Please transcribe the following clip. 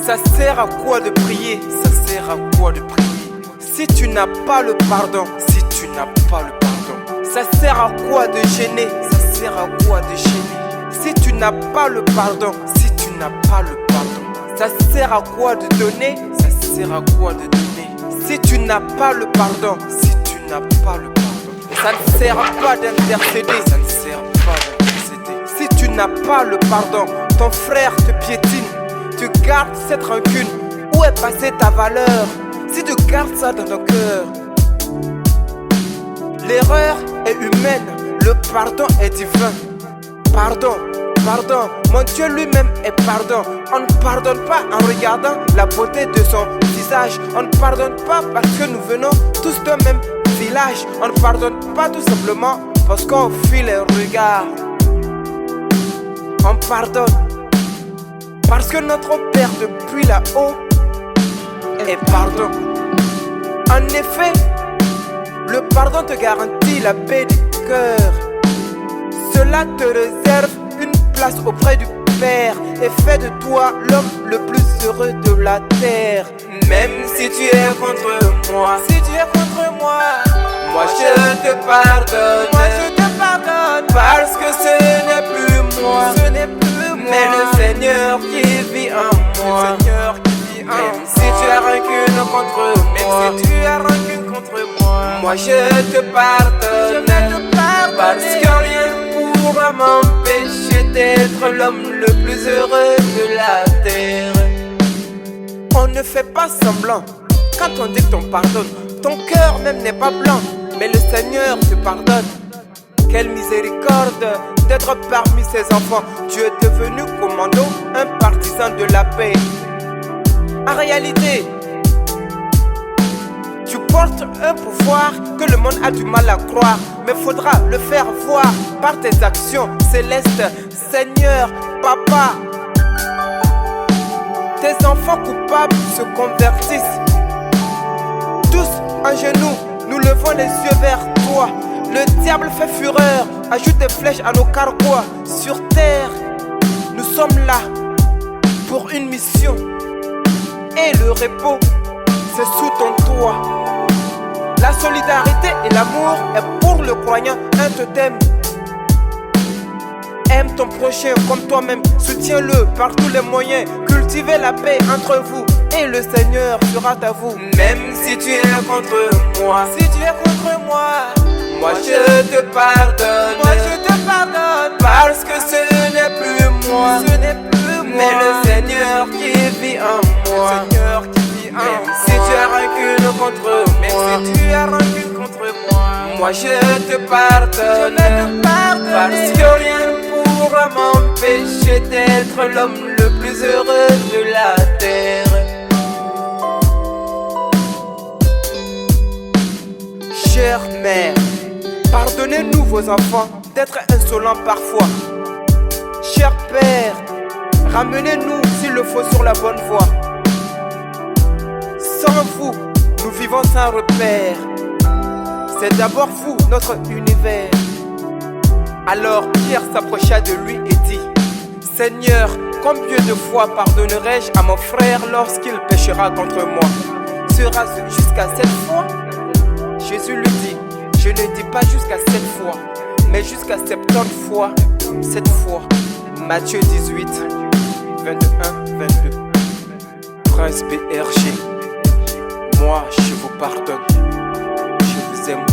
Ça sert à quoi de prier? Ça sert à quoi de prier? Si tu n'as pas le pardon, si tu n'as pas le pardon, ça sert à quoi de gêner? Ça sert à quoi de gêner? Si tu n'as pas le pardon, si tu n'as pas le pardon, ça sert à quoi de donner? Ça sert à quoi de donner? Si tu n'as pas le pardon, si tu n'as pas le pardon, ça ne sert pas d'intercéder, ça ne sert pas d'intercéder. Si tu n'as pas le pardon, ton frère te piétine, tu gardes cette rancune, où est passée ta valeur? Si tu gardes ça dans ton cœur, l'erreur est humaine, le pardon est divin. Pardon, pardon, mon Dieu lui-même est pardon. On ne pardonne pas en regardant la beauté de son visage. On ne pardonne pas parce que nous venons tous d'un même village. On ne pardonne pas tout simplement parce qu'on fuit les regards. On pardonne parce que notre Père depuis là-haut est pardon. En effet, le pardon te garantit la paix du cœur. Cela te réserve une place auprès du Père et fait de toi l'homme le plus heureux de la terre. Même si tu es contre moi, si tu es contre moi, moi je te pardonne, moi je te pardonne, parce que ce n'est plus moi, ce n'est plus moi, mais le Seigneur qui vit en moi, le Seigneur qui vit en moi. Même si tu as rancune contre moi, même si tu as rancune contre moi, je te pardonne, je vais te pardonner, parce que rien pourra m'empêcher d'être l'homme le plus heureux de la terre. On ne fait pas semblant quand on dit que t'on pardonne. Ton cœur même n'est pas blanc, mais le Seigneur te pardonne. Quelle miséricorde d'être parmi ses enfants. Tu es devenu commando, un partisan de la paix. En réalité, tu portes un pouvoir que le monde a du mal à croire, mais faudra le faire voir par tes actions célestes. Seigneur, Papa, tes enfants coupables se convertissent. Tous en genoux, nous levons les yeux vers toi. Le diable fait fureur, ajoute des flèches à nos carquois. Sur terre, nous sommes là pour une mission. Et le repos, c'est sous ton toit. La solidarité et l'amour est pour le croyant un totem. Aime ton prochain comme toi-même, soutiens-le par tous les moyens. Cultivez la paix entre vous et le Seigneur sera à vous. Même si tu es contre moi, si tu es contre moi, moi je te pardonne, moi je te pardonne, parce que ce n'est plus moi, ce n'est plus moi, mais le Seigneur qui vit en moi, le Seigneur qui vit en moi. Même si tu as rancune contre moi, même si tu as rancune contre moi, je te pardonne, je vais te pardonner, parce que rien pourra m'empêcher d'être l'homme le plus heureux de la terre. Chère mère, pardonnez-nous vos enfants d'être insolents parfois. Cher Père, ramenez-nous s'il le faut sur la bonne voie. Sans vous, nous vivons sans repère. C'est d'abord vous, notre univers. Alors Pierre s'approcha de lui et dit: Seigneur, combien de fois pardonnerai-je à mon frère lorsqu'il péchera contre moi? Sera-ce jusqu'à 7 fois? Jésus lui dit: je ne dis pas jusqu'à 7 fois, mais jusqu'à 70 fois, 7 fois. Matthieu 18, 21, 22. Prince BRG, moi je vous pardonne, je vous aime.